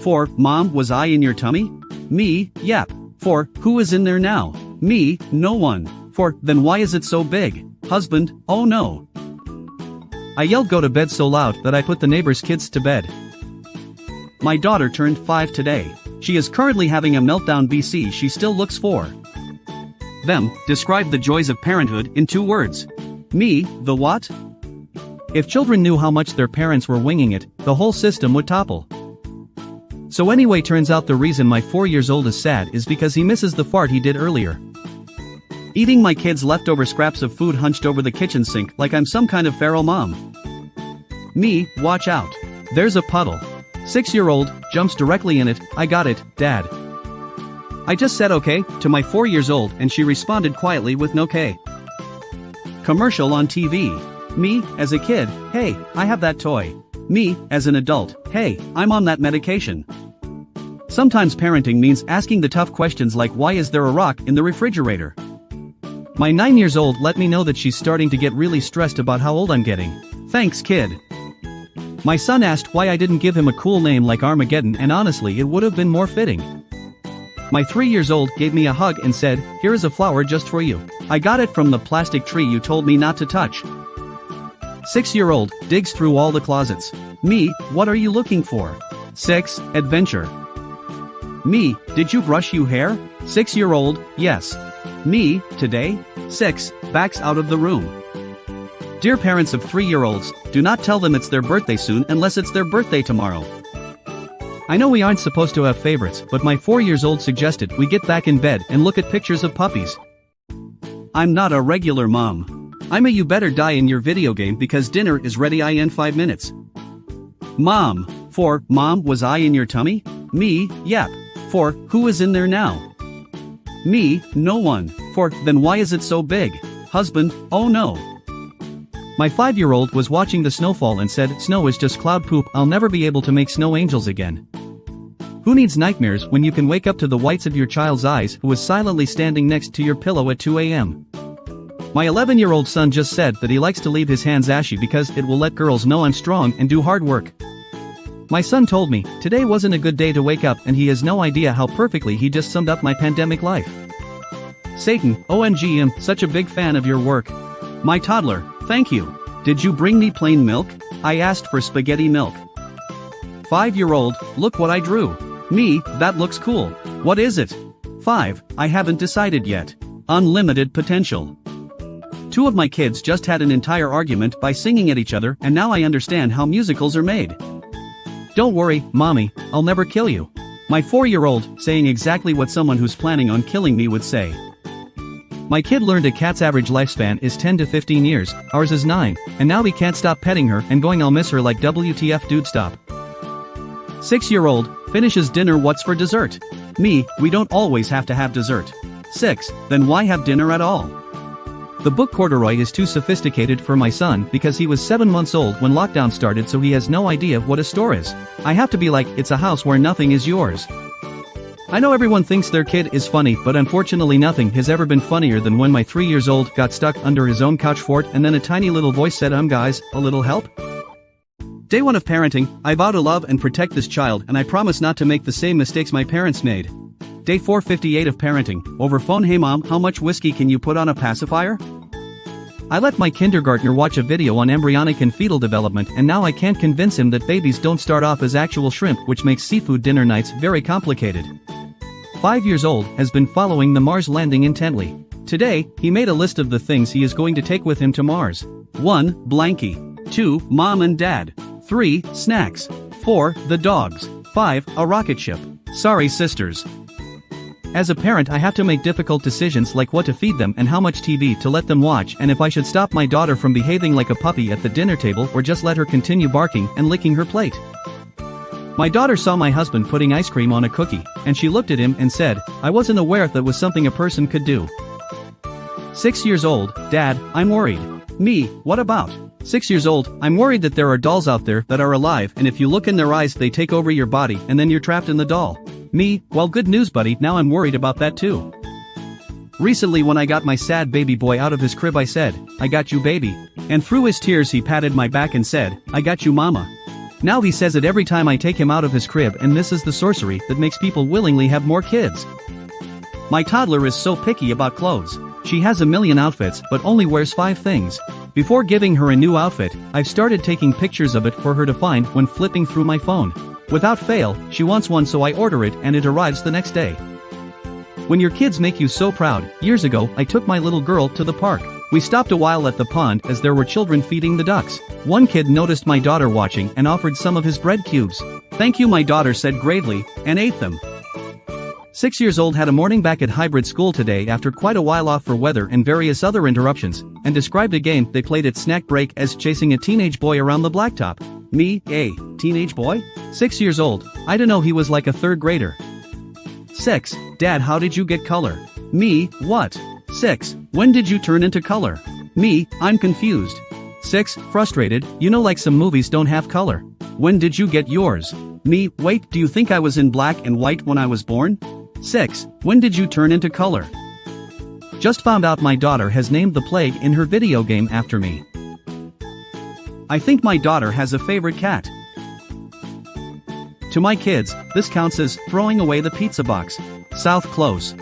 4. Mom, was I in your tummy? Me, yep. 4. Who is in there now? Me, no one. 4. Then why is it so big? Husband, oh no. I yelled go to bed so loud that I put the neighbor's kids to bed. My daughter turned 5 today. She is currently having a meltdown. BC she still looks for them. Describe the joys of parenthood in 2 words. Me, the what? If children knew how much their parents were winging it, the whole system would topple. So anyway, turns out the reason my 4 years old is sad is because he misses the fart he did earlier. Eating my kids' leftover scraps of food hunched over the kitchen sink like I'm some kind of feral mom. Me, watch out. There's a puddle. 6-year-old, jumps directly in it. I got it, Dad. I just said okay to my 4 years old and she responded quietly with no K. Commercial on TV. Me, as a kid, hey, I have that toy. Me, as an adult, hey, I'm on that medication. Sometimes parenting means asking the tough questions like why is there a rock in the refrigerator? My 9 years old let me know that she's starting to get really stressed about how old I'm getting. Thanks, kid. My son asked why I didn't give him a cool name like Armageddon, and honestly it would have been more fitting. My 3 years old gave me a hug and said, here is a flower just for you. I got it from the plastic tree you told me not to touch. 6-year-old digs through all the closets. Me, what are you looking for? 6, adventure. Me, did you brush your hair? 6-year-old, yes. Me, today? 6, backs out of the room. Dear parents of 3-year-olds, do not tell them it's their birthday soon unless it's their birthday tomorrow. I know we aren't supposed to have favorites, but my 4 years old suggested we get back in bed and look at pictures of puppies. I'm not a regular mom. I'm a you better die in your video game because dinner is ready in 5 minutes. Mom. 4. Mom, was I in your tummy? Me, yep. 4. Who is in there now? Me, no one. 4. Then why is it so big? Husband, oh no. My 5-year-old was watching the snowfall and said, snow is just cloud poop, I'll never be able to make snow angels again. Who needs nightmares when you can wake up to the whites of your child's eyes who is silently standing next to your pillow at 2 a.m.? My 11-year-old son just said that he likes to leave his hands ashy because it will let girls know I'm strong and do hard work. My son told me, today wasn't a good day to wake up, and he has no idea how perfectly he just summed up my pandemic life. Satan, OMG, I'm such a big fan of your work. My toddler, thank you. Did you bring me plain milk? I asked for spaghetti milk. 5-year-old, look what I drew. Me, that looks cool. What is it? 5, I haven't decided yet. Unlimited potential. 2 of my kids just had an entire argument by singing at each other, and now I understand how musicals are made. Don't worry, mommy, I'll never kill you. My 4-year-old, saying exactly what someone who's planning on killing me would say. My kid learned a cat's average lifespan is 10 to 15 years, ours is 9, and now we can't stop petting her and going I'll miss her like WTF dude stop. 6-year-old, finishes dinner, what's for dessert? Me, we don't always have to have dessert. 6, then why have dinner at all? The book Corduroy is too sophisticated for my son because he was 7 months old when lockdown started, so he has no idea what a store is. I have to be like, it's a house where nothing is yours. I know everyone thinks their kid is funny, but unfortunately nothing has ever been funnier than when my 3 years old got stuck under his own couch fort and then a tiny little voice said, guys, a little help? Day 1 of parenting, I vow to love and protect this child and I promise not to make the same mistakes my parents made. Day 458 of parenting, over phone, hey mom, how much whiskey can you put on a pacifier? I let my kindergartner watch a video on embryonic and fetal development and now I can't convince him that babies don't start off as actual shrimp, which makes seafood dinner nights very complicated. 5 years old, has been following the Mars landing intently. Today, he made a list of the things he is going to take with him to Mars. 1. Blankie. 2. Mom and dad. 3. Snacks. 4. The dogs. 5. A rocket ship. Sorry sisters. As a parent I have to make difficult decisions like what to feed them and how much TV to let them watch, and if I should stop my daughter from behaving like a puppy at the dinner table or just let her continue barking and licking her plate. My daughter saw my husband putting ice cream on a cookie, and she looked at him and said, I wasn't aware that was something a person could do. 6 years old, Dad, I'm worried. Me, what about? 6 years old, I'm worried that there are dolls out there that are alive and if you look in their eyes they take over your body and then you're trapped in the doll. Me, well good news buddy, now I'm worried about that too. Recently when I got my sad baby boy out of his crib I said, I got you baby. And through his tears he patted my back and said, I got you mama. Now he says it every time I take him out of his crib, and this is the sorcery that makes people willingly have more kids. My toddler is so picky about clothes. She has a million outfits but only wears 5 things. Before giving her a new outfit, I've started taking pictures of it for her to find when flipping through my phone. Without fail, she wants one, so I order it and it arrives the next day. When your kids make you so proud, years ago I took my little girl to the park. We stopped a while at the pond as there were children feeding the ducks. One kid noticed my daughter watching and offered some of his bread cubes. "Thank you," my daughter said gravely, and ate them. 6 years old had a morning back at hybrid school today after quite a while off for weather and various other interruptions, and described a game they played at snack break as chasing a teenage boy around the blacktop. Me, a teenage boy? 6 years old, I dunno, he was like a 3rd grader. 6. Dad, how did you get color? Me, what? 6. When did you turn into color? Me, I'm confused. 6. Frustrated, you know, like some movies don't have color. When did you get yours? Me, wait, do you think I was in black and white when I was born? 6. When did you turn into color? Just found out my daughter has named the plague in her video game after me. I think my daughter has a favorite cat. To my kids, this counts as throwing away the pizza box. South Close.